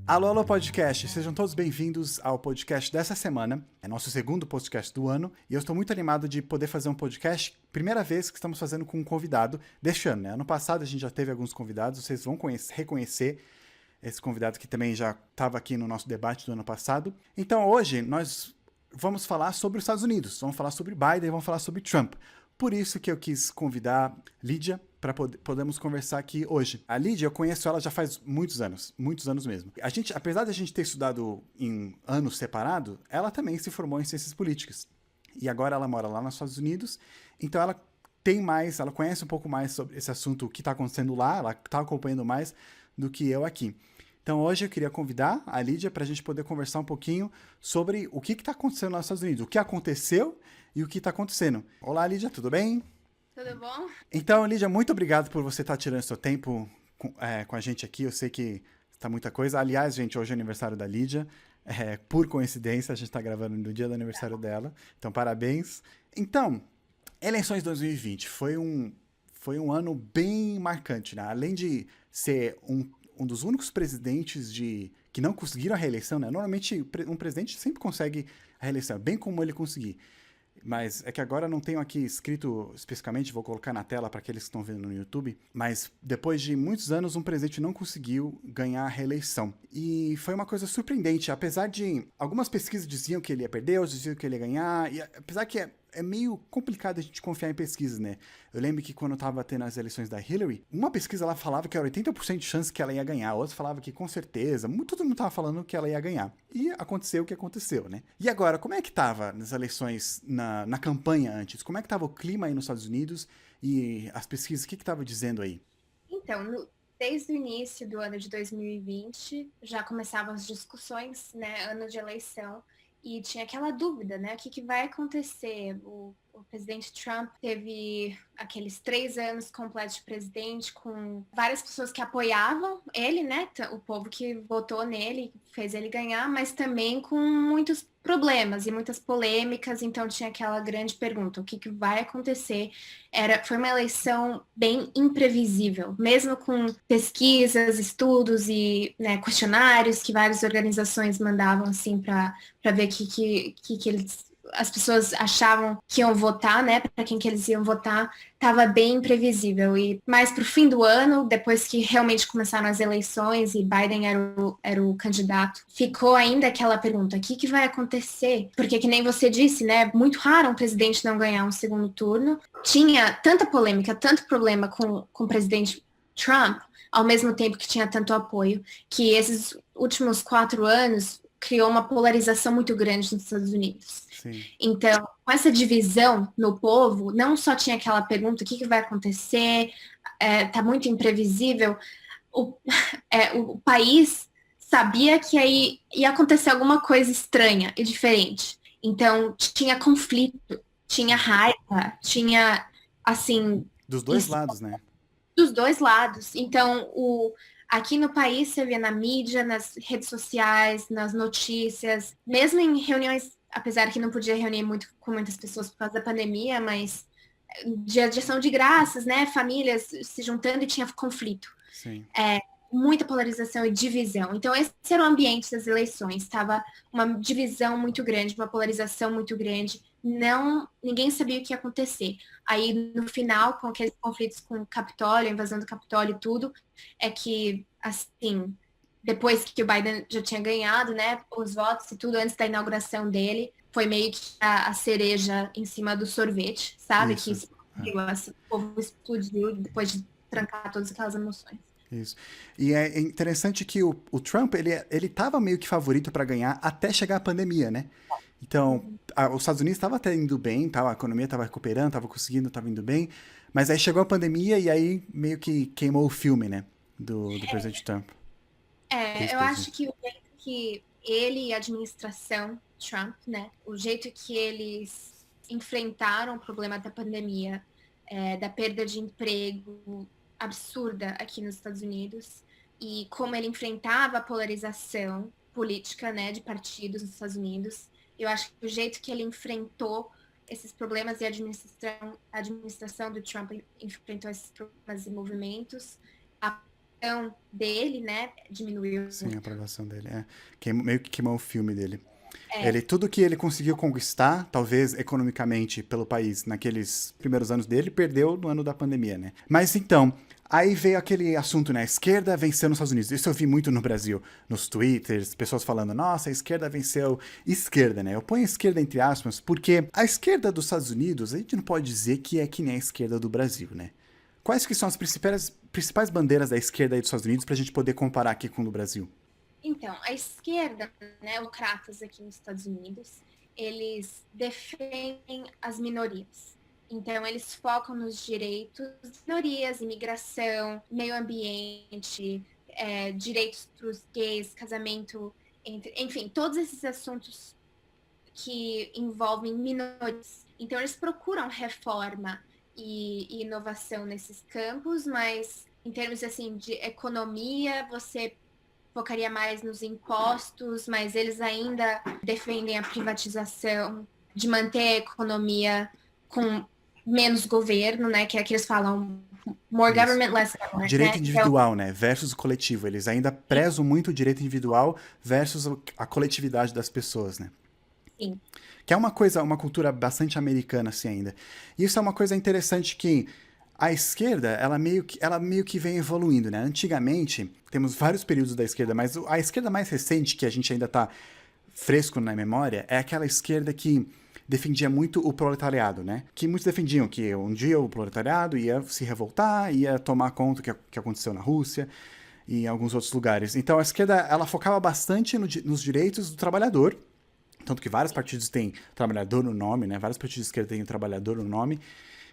Alô, alô, podcast! Sejam todos bem-vindos ao podcast dessa semana. É nosso segundo podcast do ano e eu estou muito animado de poder fazer um podcast, primeira vez que estamos fazendo com um convidado deste ano, né? Ano passado a gente já teve alguns convidados, vocês vão reconhecer esse convidado que também já estava aqui no nosso debate do ano passado. Então hoje nós vamos falar sobre os Estados Unidos, vamos falar sobre Biden, vamos falar sobre Trump. Por isso que eu quis convidar Lídia para podermos conversar aqui hoje. A Lídia, eu conheço ela já faz muitos anos mesmo. A gente, apesar de a gente ter estudado em anos separados, ela também se formou em ciências políticas. E agora ela mora lá nos Estados Unidos, então ela conhece um pouco mais sobre esse assunto, o que está acontecendo lá, ela está acompanhando mais do que eu aqui. Então hoje eu queria convidar a Lídia para a gente poder conversar um pouquinho sobre o que está acontecendo nos Estados Unidos, o que aconteceu e o que está acontecendo. Olá, Lídia, tudo bem? Tudo bom? Então, Lídia, muito obrigado por você estar tirando seu tempo com a gente aqui. Eu sei que está muita coisa. Aliás, gente, hoje é aniversário da Lídia. Por coincidência, a gente está gravando no dia do aniversário dela. Então, parabéns. Então, eleições 2020 foi um ano bem marcante, né? Além de ser um dos únicos presidentes que não conseguiram a reeleição, né? Normalmente, um presidente sempre consegue a reeleição, bem como ele conseguir. Mas é que agora não tenho aqui escrito especificamente, vou colocar na tela para aqueles que estão vendo no YouTube. Mas depois de muitos anos, um presidente não conseguiu ganhar a reeleição. E foi uma coisa surpreendente, apesar de algumas pesquisas diziam que ele ia perder, outras diziam que ele ia ganhar. E apesar que é meio complicado a gente confiar em pesquisas, né? Eu lembro que quando eu tava tendo as eleições da Hillary, uma pesquisa lá falava que era 80% de chance que ela ia ganhar, outra falava que com certeza, todo mundo tava falando que ela ia ganhar. E aconteceu o que aconteceu, né? E agora, como é que tava nas eleições, na campanha antes? Como é que tava o clima aí nos Estados Unidos e as pesquisas, o que tava dizendo aí? Então, desde o início do ano de 2020, já começavam as discussões, né, ano de eleição, e tinha aquela dúvida, né, o que vai acontecer? O presidente Trump teve aqueles 3 anos completos de presidente, com várias pessoas que apoiavam ele, né, o povo que votou nele, fez ele ganhar, mas também com muitos problemas e muitas polêmicas, então tinha aquela grande pergunta, o que vai acontecer? Foi uma eleição bem imprevisível, mesmo com pesquisas, estudos e, né, questionários que várias organizações mandavam assim para ver que eles as pessoas achavam que iam votar, né, para quem que eles iam votar, estava bem imprevisível. E mais para o fim do ano, depois que realmente começaram as eleições e Biden era o candidato, ficou ainda aquela pergunta: o que vai acontecer? Porque, que nem você disse, né, muito raro um presidente não ganhar um segundo turno. Tinha tanta polêmica, tanto problema com o presidente Trump, ao mesmo tempo que tinha tanto apoio, que esses últimos 4 anos criou uma polarização muito grande nos Estados Unidos. Sim. Então, com essa divisão no povo, não só tinha aquela pergunta, o que vai acontecer, tá muito imprevisível, o, o país sabia que aí ia acontecer alguma coisa estranha e diferente. Então, tinha conflito, tinha Sim. raiva, tinha, assim, Dos dois lados, né? dos dois lados. Então, aqui no país, você vê na mídia, nas redes sociais, nas notícias, mesmo em reuniões, apesar que não podia reunir muito com muitas pessoas por causa da pandemia, mas dia de ação de graças, né? Famílias se juntando e tinha conflito. Sim. Muita polarização e divisão. Então, esse era o ambiente das eleições. Estava uma divisão muito grande, uma polarização muito grande. Não, ninguém sabia o que ia acontecer. Aí, no final, com aqueles conflitos com o Capitólio, a invasão do Capitólio e tudo, é que, assim, depois que o Biden já tinha ganhado, né, os votos e tudo, antes da inauguração dele, foi meio que a cereja em cima do sorvete, sabe? Que Isso. explodiu, assim, o povo explodiu depois de trancar todas aquelas emoções. Isso. E é interessante que o Trump, ele tava meio que favorito para ganhar até chegar a pandemia, né? Então, Uhum. os Estados Unidos estava até indo bem, a economia estava recuperando, estava conseguindo, estava indo bem, mas aí chegou a pandemia e aí meio que queimou o filme, né? Do presidente Trump. Eu Ex-presidente. acho que o jeito que ele e a administração Trump, né, o jeito que eles enfrentaram o problema da pandemia, da perda de emprego absurda aqui nos Estados Unidos, e como ele enfrentava a polarização política, né, de partidos nos Estados Unidos, eu acho que o jeito que ele enfrentou esses problemas e a administração do Trump enfrentou esses problemas e movimentos dele, né, diminuiu. Sim, a aprovação dele. Meio que queimou o filme dele. Tudo que ele conseguiu conquistar, talvez economicamente, pelo país naqueles primeiros anos dele, perdeu no ano da pandemia, né? Mas então, aí veio aquele assunto, né? A esquerda venceu nos Estados Unidos. Isso eu vi muito no Brasil, nos twitters, pessoas falando, nossa, a esquerda venceu. Esquerda, né? Eu ponho esquerda entre aspas, porque a esquerda dos Estados Unidos, a gente não pode dizer que é que nem a esquerda do Brasil, né? Quais que são as principais bandeiras da esquerda aí dos Estados Unidos pra gente poder comparar aqui com o do Brasil? Então, a esquerda, né, os democratas aqui nos Estados Unidos, eles defendem as minorias. Então, eles focam nos direitos das minorias, imigração, meio ambiente, direitos para os gays, casamento, enfim, todos esses assuntos que envolvem minorias. Então, eles procuram reforma e inovação nesses campos, mas em termos assim de economia, você focaria mais nos impostos, mas eles ainda defendem a privatização, de manter a economia com menos governo, né? Que é que eles falam more Isso. government, less government. Direito né? individual, né? Versus o coletivo. Eles ainda prezam muito o direito individual versus a coletividade das pessoas, né? Sim. Que é uma cultura bastante americana, assim, ainda. E isso é uma coisa interessante que a esquerda, ela meio que vem evoluindo, né? Antigamente, temos vários períodos da esquerda, mas a esquerda mais recente, que a gente ainda tá fresco na memória, é aquela esquerda que defendia muito o proletariado, né? Que muitos defendiam que um dia o proletariado ia se revoltar, ia tomar conta do que aconteceu na Rússia e em alguns outros lugares. Então a esquerda, ela focava bastante nos direitos do trabalhador, tanto que vários partidos têm trabalhador no nome, né? Vários partidos de esquerda têm trabalhador no nome.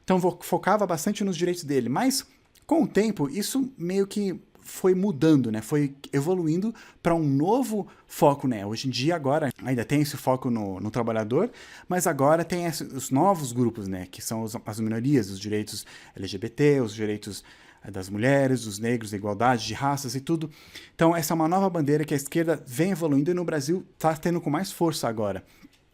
Então focava bastante nos direitos dele, mas com o tempo isso meio que foi mudando, né? Foi evoluindo para um novo foco, né? Hoje em dia agora ainda tem esse foco no trabalhador, mas agora tem os novos grupos, né? Que são as minorias, os direitos LGBT, os direitos das mulheres, dos negros, a igualdade de raças e tudo. Então essa é uma nova bandeira que a esquerda vem evoluindo e no Brasil está tendo com mais força agora.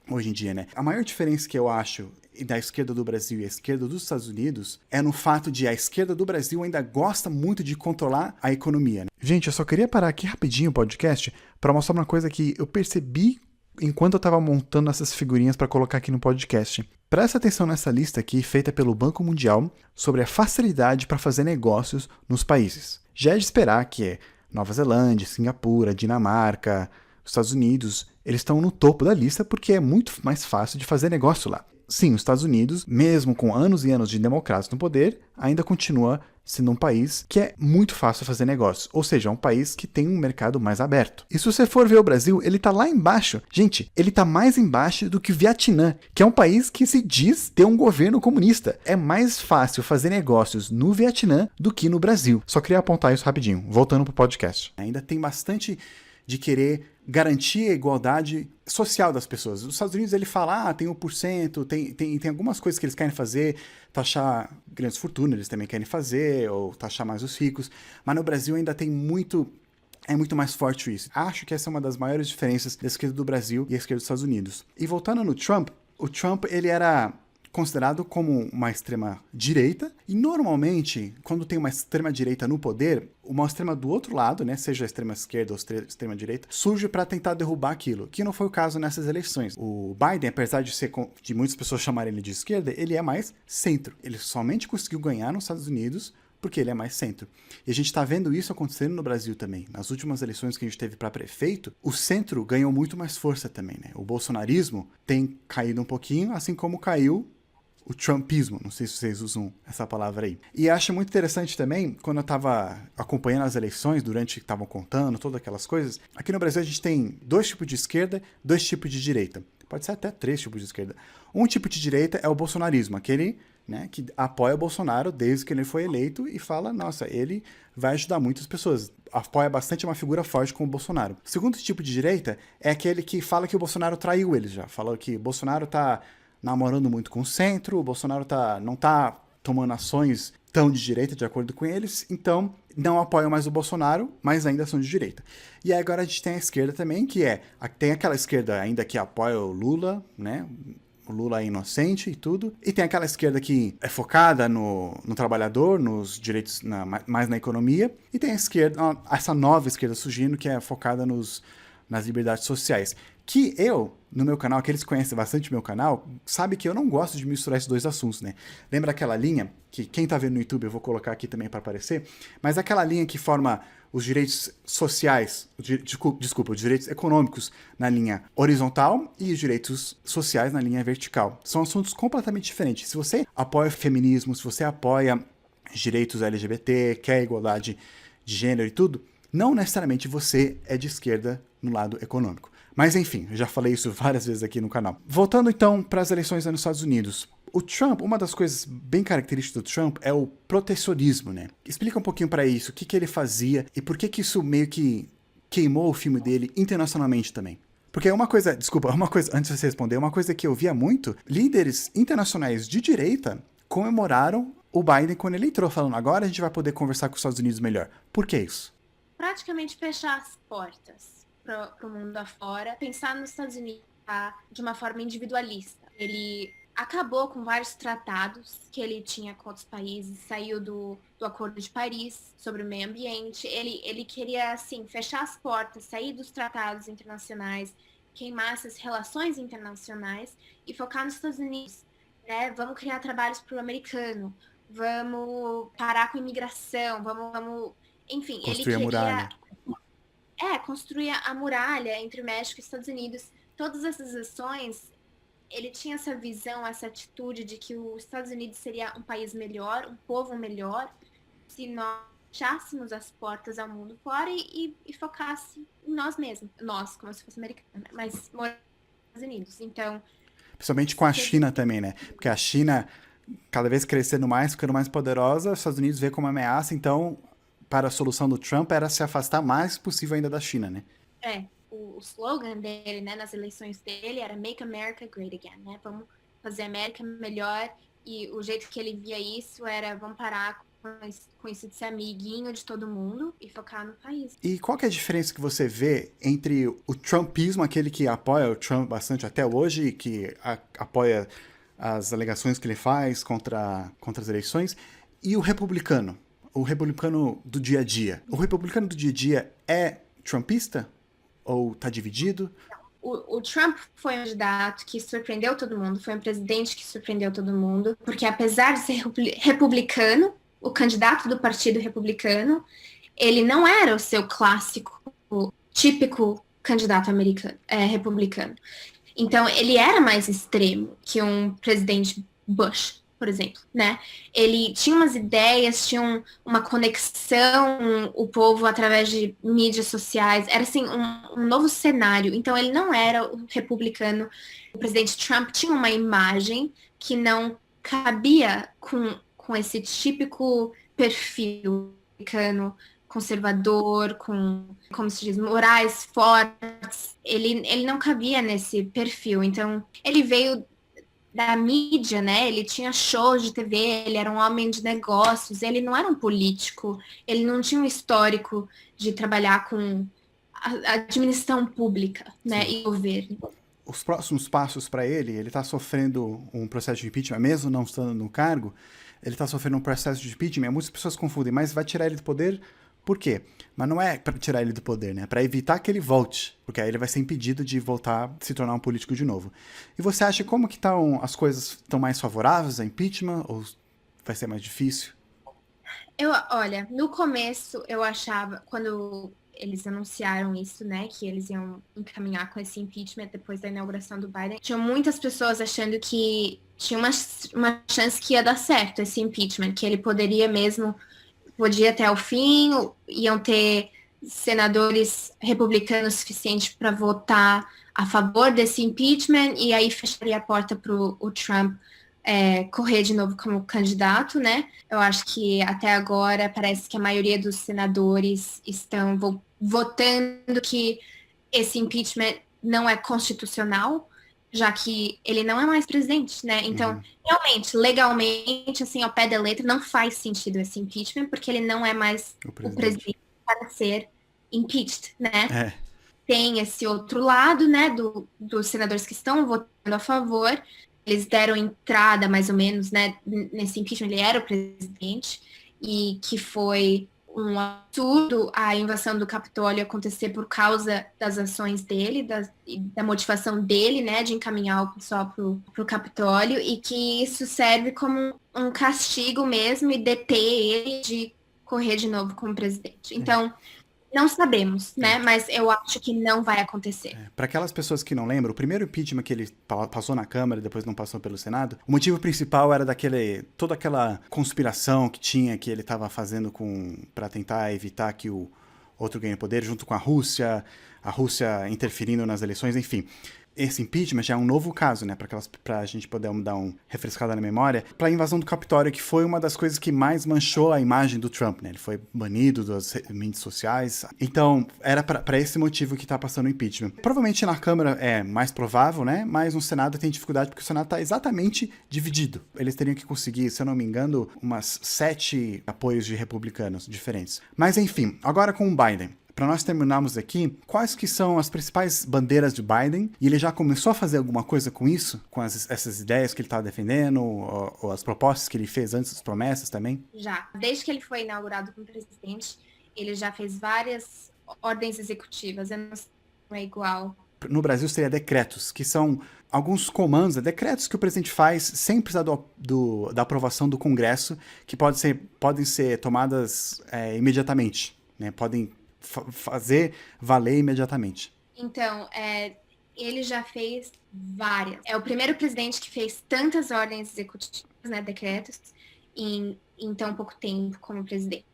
Hoje em dia, né? A maior diferença que eu acho da esquerda do Brasil e a esquerda dos Estados Unidos é no fato de a esquerda do Brasil ainda gosta muito de controlar a economia. Né? Gente, eu só queria parar aqui rapidinho o podcast para mostrar uma coisa que eu percebi enquanto eu estava montando essas figurinhas para colocar aqui no podcast. Presta atenção nessa lista aqui feita pelo Banco Mundial sobre a facilidade para fazer negócios nos países. Já é de esperar que Nova Zelândia, Singapura, Dinamarca, os Estados Unidos, eles estão no topo da lista porque é muito mais fácil de fazer negócio lá. Sim, os Estados Unidos, mesmo com anos e anos de democratas no poder, ainda continua sendo um país que é muito fácil fazer negócio. Ou seja, é um país que tem um mercado mais aberto. E se você for ver o Brasil, ele tá lá embaixo. Gente, ele tá mais embaixo do que o Vietnã, que é um país que se diz ter um governo comunista. É mais fácil fazer negócios no Vietnã do que no Brasil. Só queria apontar isso rapidinho, voltando pro podcast. Ainda tem bastante de querer garantir a igualdade social das pessoas. Os Estados Unidos, ele fala, tem 1%, tem algumas coisas que eles querem fazer, taxar grandes fortunas, eles também querem fazer, ou taxar mais os ricos, mas no Brasil ainda tem muito mais forte isso. Acho que essa é uma das maiores diferenças da esquerda do Brasil e a esquerda dos Estados Unidos. E voltando no Trump, o Trump, ele era considerado como uma extrema-direita, e normalmente, quando tem uma extrema-direita no poder, uma extrema do outro lado, né, seja a extrema-esquerda ou a extrema-direita, surge para tentar derrubar aquilo, que não foi o caso nessas eleições. O Biden, apesar de muitas pessoas chamarem ele de esquerda, ele é mais centro. Ele somente conseguiu ganhar nos Estados Unidos porque ele é mais centro. E a gente está vendo isso acontecendo no Brasil também. Nas últimas eleições que a gente teve para prefeito, o centro ganhou muito mais força também, né? O bolsonarismo tem caído um pouquinho, assim como caiu o trumpismo, não sei se vocês usam essa palavra aí. E acho muito interessante também, quando eu estava acompanhando as eleições, durante que estavam contando, todas aquelas coisas, aqui no Brasil a gente tem 2 tipos de esquerda, 2 tipos de direita. Pode ser até 3 tipos de esquerda. Um tipo de direita é o bolsonarismo, aquele, né, que apoia o Bolsonaro desde que ele foi eleito e fala, nossa, ele vai ajudar muitas pessoas. Apoia bastante uma figura forte como o Bolsonaro. O segundo tipo de direita é aquele que fala que o Bolsonaro traiu eles já. Falou que o Bolsonaro tá namorando muito com o centro, o Bolsonaro não tá tomando ações tão de direita, de acordo com eles, então não apoiam mais o Bolsonaro, mas ainda são de direita. E agora a gente tem a esquerda também, que tem aquela esquerda ainda que apoia o Lula, né, o Lula é inocente e tudo. E tem aquela esquerda que é focada no trabalhador, nos direitos, mais na economia. E tem a esquerda, essa nova esquerda surgindo, que é focada nas liberdades sociais. Que eu, no meu canal, aqueles que conhecem bastante meu canal, sabe que eu não gosto de misturar esses dois assuntos, né? Lembra aquela linha, que quem tá vendo no YouTube, eu vou colocar aqui também para aparecer, mas aquela linha que forma os direitos sociais, desculpa, os direitos econômicos na linha horizontal e os direitos sociais na linha vertical. São assuntos completamente diferentes. Se você apoia o feminismo, se você apoia direitos LGBT, quer igualdade de gênero e tudo, não necessariamente você é de esquerda no lado econômico. Mas enfim, eu já falei isso várias vezes aqui no canal. Voltando então para as eleições nos Estados Unidos. O Trump, uma das coisas bem características do Trump é o protecionismo, né? Explica um pouquinho para isso, o que ele fazia e por que isso meio que queimou o filme dele internacionalmente também. Porque uma coisa, antes de você responder, uma coisa que eu via muito, líderes internacionais de direita comemoraram o Biden quando ele entrou, falando, agora a gente vai poder conversar com os Estados Unidos melhor. Por que isso? Praticamente fechar as portas para o mundo afora, pensar nos Estados Unidos de uma forma individualista. Ele acabou com vários tratados que ele tinha com outros países, saiu do Acordo de Paris sobre o meio ambiente. Ele queria, assim, fechar as portas, sair dos tratados internacionais, queimar essas relações internacionais e focar nos Estados Unidos. Né? Vamos criar trabalhos para o americano, vamos parar com a imigração, vamos... Enfim, construir a muralha. Construir a muralha entre o México e os Estados Unidos. Todas essas ações, ele tinha essa visão, essa atitude de que os Estados Unidos seria um país melhor, um povo melhor, se nós fechássemos as portas ao mundo fora e focasse em nós mesmos. Nós, como se fosse americano, mas morar nos Estados Unidos. Então... Principalmente com a China também, né? Porque a China, cada vez crescendo mais, ficando mais poderosa, os Estados Unidos vê como ameaça, então... para a solução do Trump era se afastar mais possível ainda da China, né? O slogan dele, né, nas eleições dele era Make America Great Again, né? Vamos fazer a América melhor, e o jeito que ele via isso era vamos parar com isso de ser amiguinho de todo mundo e focar no país. E qual que é a diferença que você vê entre o trumpismo, aquele que apoia o Trump bastante até hoje, que apoia as alegações que ele faz contra as eleições, e o republicano? O republicano do dia a dia. O republicano do dia a dia é trumpista? Ou tá dividido? O Trump foi um candidato que surpreendeu todo mundo, foi um presidente que surpreendeu todo mundo, porque apesar de ser republicano, o candidato do Partido Republicano, ele não era o seu clássico, típico candidato republicano. Então, ele era mais extremo que um presidente Bush, por exemplo, né? Ele tinha umas ideias, tinha uma conexão, o povo através de mídias sociais, era assim, um novo cenário. Então ele não era o republicano. O presidente Trump tinha uma imagem que não cabia com esse típico perfil americano, conservador, como se diz, morais fortes. Ele não cabia nesse perfil. Então ele veio da mídia, né? Ele tinha shows de TV, ele era um homem de negócios, ele não era um político, ele não tinha um histórico de trabalhar com a administração pública, né? Sim. E governo. Os próximos passos para ele tá sofrendo um processo de impeachment, mesmo não estando no cargo, ele tá sofrendo um processo de impeachment. Muitas pessoas confundem, mas vai tirar ele do poder por quê? Mas não é para tirar ele do poder, né? É para evitar que ele volte, porque aí ele vai ser impedido de voltar a se tornar um político de novo. E você acha como que as coisas estão mais favoráveis a impeachment ou vai ser mais difícil? Olha, no começo eu achava, quando eles anunciaram isso, né, que eles iam encaminhar com esse impeachment depois da inauguração do Biden, tinha muitas pessoas achando que tinha uma chance que ia dar certo esse impeachment, que ele poderia até o fim, iam ter senadores republicanos suficientes para votar a favor desse impeachment e aí fecharia a porta para o Trump correr de novo como candidato, né? Eu acho que até agora parece que a maioria dos senadores estão votando que esse impeachment não é constitucional, já que ele não é mais presidente, né? Então, realmente, legalmente, assim, ao pé da letra, não faz sentido esse impeachment, porque ele não é mais o presidente para ser impeached, né? Tem esse outro lado, né, dos senadores que estão votando a favor, eles deram entrada, mais ou menos, né, nesse impeachment, ele era o presidente, e que foi um absurdo a invasão do Capitólio acontecer por causa das ações dele, da motivação dele, né, de encaminhar o pessoal pro Capitólio, e que isso serve como um castigo mesmo e deter ele de correr de novo como presidente. Então, não sabemos, né? Mas eu acho que não vai acontecer. Para aquelas pessoas que não lembram, o primeiro impeachment que ele passou na Câmara e depois não passou pelo Senado, o motivo principal era toda aquela conspiração que tinha, que ele estava fazendo para tentar evitar que o outro ganhe poder, junto com a Rússia interferindo nas eleições, enfim. Esse impeachment já é um novo caso, né, para a gente poder dar uma refrescada na memória, para a invasão do Capitólio, que foi uma das coisas que mais manchou a imagem do Trump, né? Ele foi banido das mídias sociais. Então, era para esse motivo que está passando o impeachment. Provavelmente na Câmara é mais provável, né? Mas no Senado tem dificuldade, porque o Senado está exatamente dividido. Eles teriam que conseguir, se eu não me engano, umas 7 apoios de republicanos diferentes. Mas enfim, agora com o Biden. Para nós terminarmos aqui, quais que são as principais bandeiras de Biden? E ele já começou a fazer alguma coisa com isso? Com essas ideias que ele estava defendendo? Ou as propostas que ele fez antes, as promessas também? Já. Desde que ele foi inaugurado como presidente, ele já fez várias ordens executivas. Eu não sei se é igual. No Brasil seria decretos, que são alguns comandos, decretos que o presidente faz sem precisar da aprovação do Congresso, que podem ser tomadas imediatamente, né? Podem fazer valer imediatamente. Então, ele já fez várias. É o primeiro presidente que fez tantas ordens executivas, né, decretos, em tão pouco tempo como presidente.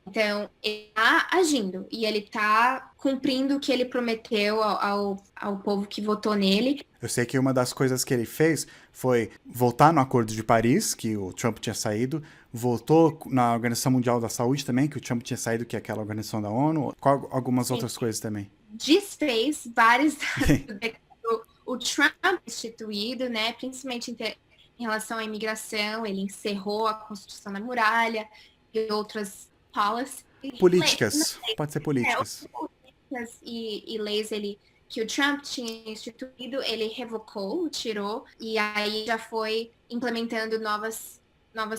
Então, ele está agindo e ele está cumprindo o que ele prometeu ao povo que votou nele. Eu sei que uma das coisas que ele fez foi voltar no Acordo de Paris, que o Trump tinha saído, voltou na Organização Mundial da Saúde também, que o Trump tinha saído, que é aquela organização da ONU, algumas outras coisas também. Desfez vários o Trump instituído, né, principalmente em relação à imigração, ele encerrou a construção da muralha e outras policies. Políticas, pode ser políticas. Políticas e leis que o Trump tinha instituído, ele revocou, tirou, e aí já foi implementando novas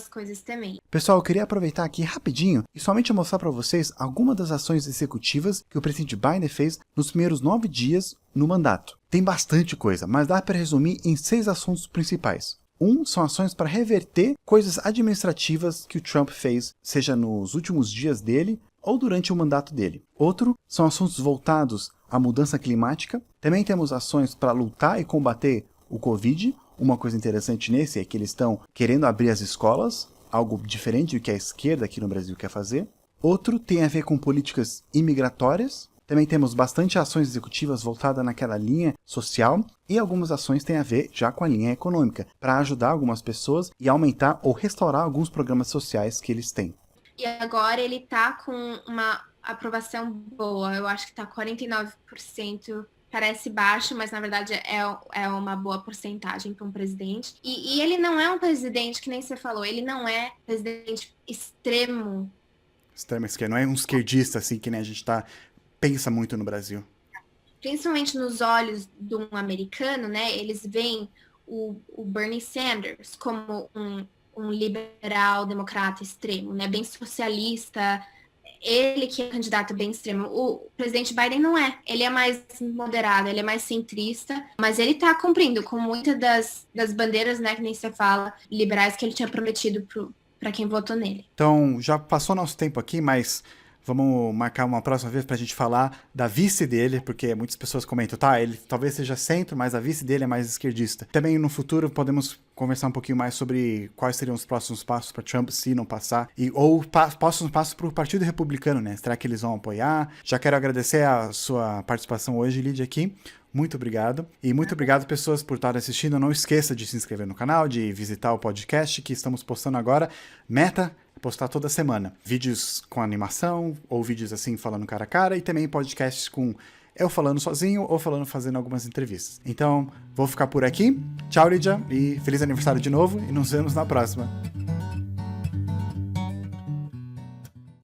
coisas também. Pessoal, eu queria aproveitar aqui rapidinho e somente mostrar para vocês algumas das ações executivas que o presidente Biden fez nos primeiros 9 dias no mandato. Tem bastante coisa, mas dá para resumir em 6 assuntos principais. São ações para reverter coisas administrativas que o Trump fez, seja nos últimos dias dele ou durante o mandato dele. Outro são assuntos voltados à mudança climática. Também temos ações para lutar e combater o Covid. Uma coisa interessante nesse é que eles estão querendo abrir as escolas, algo diferente do que a esquerda aqui no Brasil quer fazer. Outro tem a ver com políticas imigratórias. Também temos bastante ações executivas voltadas naquela linha social e algumas ações têm a ver já com a linha econômica, para ajudar algumas pessoas e aumentar ou restaurar alguns programas sociais que eles têm. E agora ele está com uma aprovação boa, eu acho que está 49%, parece baixo, mas na verdade é uma boa porcentagem para um presidente. E ele não é um presidente, que nem você falou, ele não é presidente extremo. Extrema esquerda, não é um esquerdista assim que nem a gente pensa muito no Brasil. Principalmente nos olhos de um americano, né? Eles veem o Bernie Sanders como um liberal democrata extremo, né? Bem socialista. Ele que é um candidato bem extremo. O presidente Biden não é. Ele é mais moderado, ele é mais centrista, mas ele está cumprindo com muitas das bandeiras, né, que nem você fala, liberais que ele tinha prometido para quem votou nele. Então, já passou nosso tempo aqui, mas vamos marcar uma próxima vez pra gente falar da vice dele, porque muitas pessoas comentam, ele talvez seja centro, mas a vice dele é mais esquerdista. Também no futuro podemos conversar um pouquinho mais sobre quais seriam os próximos passos para Trump se não passar, ou próximos passos para o Partido Republicano, né? Será que eles vão apoiar? Já quero agradecer a sua participação hoje, Lídia, aqui. Muito obrigado. E muito obrigado, pessoas, por estarem assistindo. Não esqueça de se inscrever no canal, de visitar o podcast que estamos postando agora. Meta postar toda semana. Vídeos com animação, ou vídeos assim falando cara a cara, e também podcasts com eu falando sozinho ou fazendo algumas entrevistas. Então, vou ficar por aqui. Tchau, Lídia, e feliz aniversário de novo, e nos vemos na próxima.